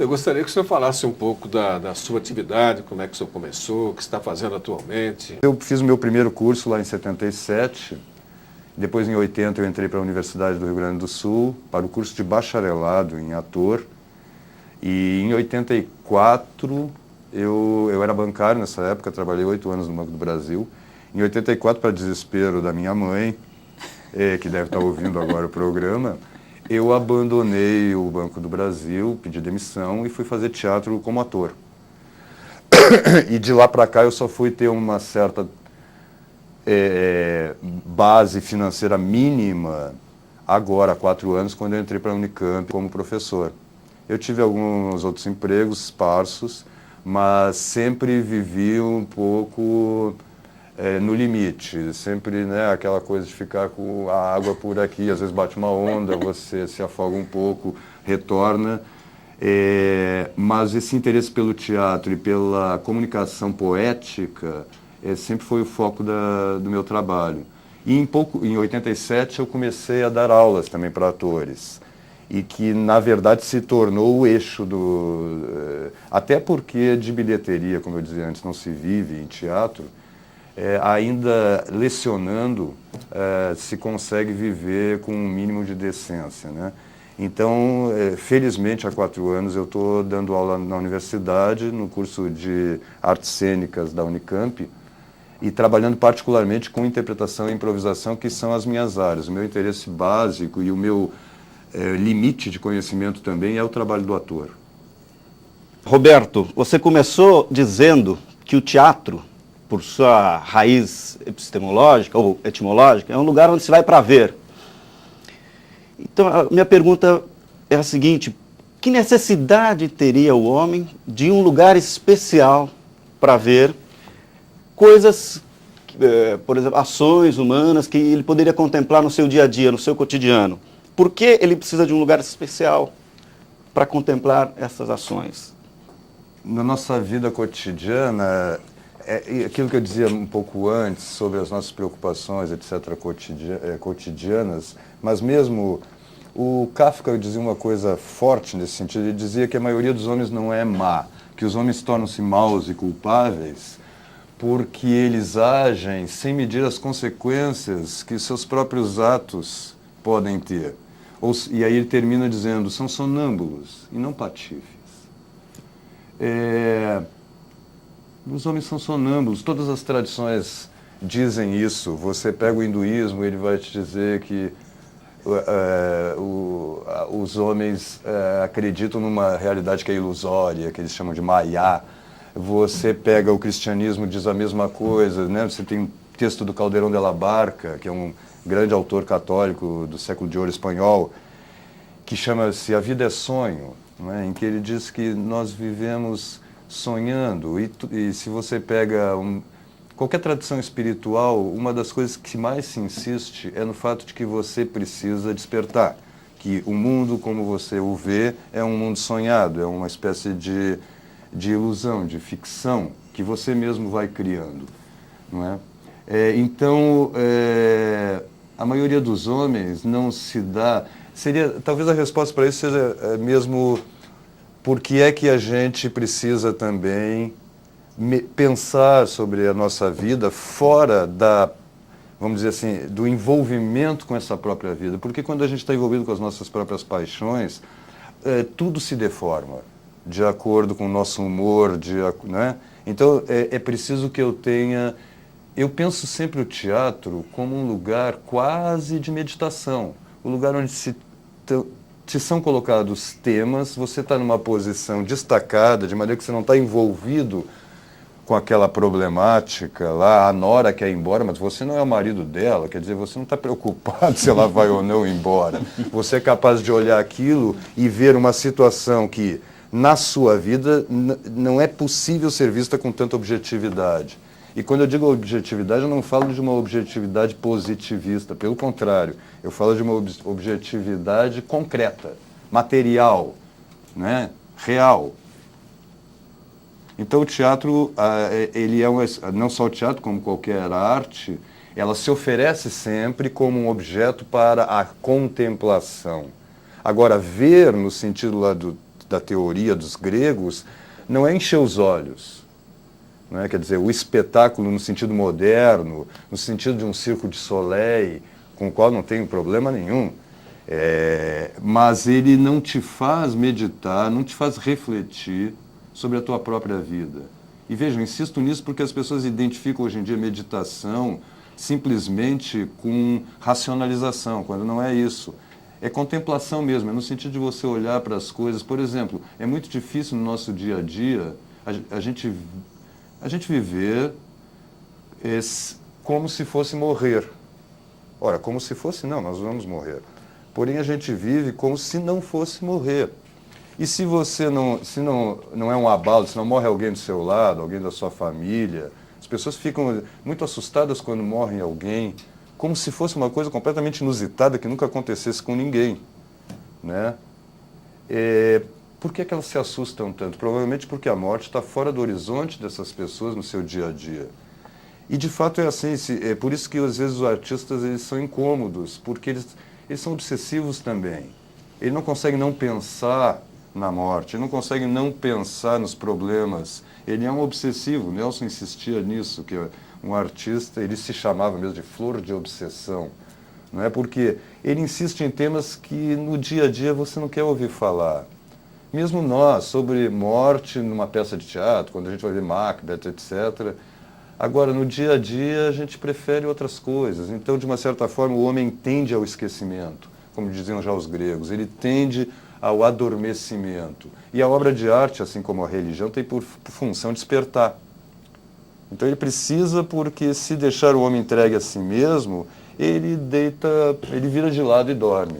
Eu gostaria que o senhor falasse um pouco da sua atividade, como é que o senhor começou, o que está fazendo atualmente. Eu fiz o meu primeiro curso lá em 77, depois em 80 eu entrei para a Universidade do Rio Grande do Sul, para o curso de bacharelado em ator, e em 84 eu era bancário nessa época, trabalhei 8 anos no Banco do Brasil. Em 84, para desespero da minha mãe, que deve estar ouvindo agora o programa, eu abandonei o Banco do Brasil, pedi demissão e fui fazer teatro como ator. E de lá para cá eu só fui ter uma certa base financeira mínima agora, há 4 anos, quando eu entrei para a Unicamp como professor. Eu tive alguns outros empregos esparsos, mas sempre vivi um pouco no limite, sempre, né, aquela coisa de ficar com a água por aqui, às vezes bate uma onda, você se afoga um pouco, retorna. Mas esse interesse pelo teatro e pela comunicação poética sempre foi o foco do meu trabalho. E em 87 eu comecei a dar aulas também para atores, e que na verdade se tornou o eixo até porque de bilheteria, como eu dizia antes, não se vive em teatro. Ainda lecionando, se consegue viver com um mínimo de decência, né? Então, felizmente, há 4 anos eu estou dando aula na universidade, no curso de artes cênicas da Unicamp, e trabalhando particularmente com interpretação e improvisação, que são as minhas áreas. O meu interesse básico e o meu limite de conhecimento também é o trabalho do ator. Roberto, você começou dizendo que o teatro, por sua raiz epistemológica ou etimológica, é um lugar onde se vai para ver. Então, a minha pergunta é a seguinte: que necessidade teria o homem de um lugar especial para ver coisas, por exemplo, ações humanas que ele poderia contemplar no seu dia a dia, no seu cotidiano? Por que ele precisa de um lugar especial para contemplar essas ações? Na nossa vida cotidiana, aquilo que eu dizia um pouco antes sobre as nossas preocupações, etc., cotidianas, mas mesmo o Kafka dizia uma coisa forte nesse sentido. Ele dizia que a maioria dos homens não é má, que os homens tornam-se maus e culpáveis porque eles agem sem medir as consequências que seus próprios atos podem ter. E aí ele termina dizendo: são sonâmbulos e não patifes. Os homens são sonâmbulos, todas as tradições dizem isso. Você pega o hinduísmo, ele vai te dizer que os homens acreditam numa realidade que é ilusória, que eles chamam de Maya. Você pega o cristianismo, diz a mesma coisa, né? Você tem um texto do Calderón de la Barca, que é um grande autor católico do século de ouro espanhol, que chama-se A Vida é Sonho, né? Em que ele diz que nós vivemos sonhando. E se você pega qualquer tradição espiritual, uma das coisas que mais se insiste é no fato de que você precisa despertar, que o mundo como você o vê é um mundo sonhado, é uma espécie de ilusão, de ficção, que você mesmo vai criando, não é? Então, a maioria dos homens não se dá... Talvez a resposta para isso seja mesmo porque é que a gente precisa também pensar sobre a nossa vida fora vamos dizer assim, do envolvimento com essa própria vida. Porque quando a gente está envolvido com as nossas próprias paixões, tudo se deforma de acordo com o nosso humor, né? Então, é preciso que eu tenha... Eu penso sempre o teatro como um lugar quase de meditação, o lugar onde te são colocados temas, você está numa posição destacada, de maneira que você não está envolvido com aquela problemática lá, a nora quer ir embora, mas você não é o marido dela, quer dizer, você não está preocupado se ela vai ou não embora. Você é capaz de olhar aquilo e ver uma situação que, na sua vida, não é possível ser vista com tanta objetividade. E quando eu digo objetividade, eu não falo de uma objetividade positivista, pelo contrário, eu falo de uma objetividade concreta, material, né? Real. Então o teatro, ele não só o teatro, como qualquer arte, ela se oferece sempre como um objeto para a contemplação. Agora, ver, no sentido lá do da teoria dos gregos não é encher os olhos. Não é? Quer dizer, o espetáculo no sentido moderno, no sentido de um circo de Soleil, com o qual não tenho problema nenhum, mas ele não te faz meditar, não te faz refletir sobre a tua própria vida. E veja, eu insisto nisso porque as pessoas identificam hoje em dia meditação simplesmente com racionalização, quando não é isso. É contemplação mesmo, é no sentido de você olhar para as coisas. Por exemplo, é muito difícil no nosso dia a dia a gente viver como se fosse morrer. Ora, como se fosse, não, nós vamos morrer. Porém, a gente vive como se não fosse morrer. E se você não é um abalo, se não morre alguém do seu lado, alguém da sua família, as pessoas ficam muito assustadas quando morre alguém, como se fosse uma coisa completamente inusitada que nunca acontecesse com ninguém, né? Por que elas se assustam tanto? Provavelmente porque a morte está fora do horizonte dessas pessoas no seu dia a dia. E de fato é assim, é por isso que às vezes os artistas eles são incômodos, porque eles são obsessivos também. Ele não consegue não pensar na morte, ele não consegue não pensar nos problemas. Ele é um obsessivo, Nelson insistia nisso, que um artista, ele se chamava mesmo de flor de obsessão, não é? Porque ele insiste em temas que no dia a dia você não quer ouvir falar. Mesmo nós, sobre morte numa peça de teatro, quando a gente vai ver Macbeth, etc. Agora, no dia a dia, a gente prefere outras coisas. Então, de uma certa forma, o homem tende ao esquecimento, como diziam já os gregos. Ele tende ao adormecimento. E a obra de arte, assim como a religião, tem por função despertar. Então ele precisa, porque se deixar o homem entregue a si mesmo, ele vira de lado e dorme.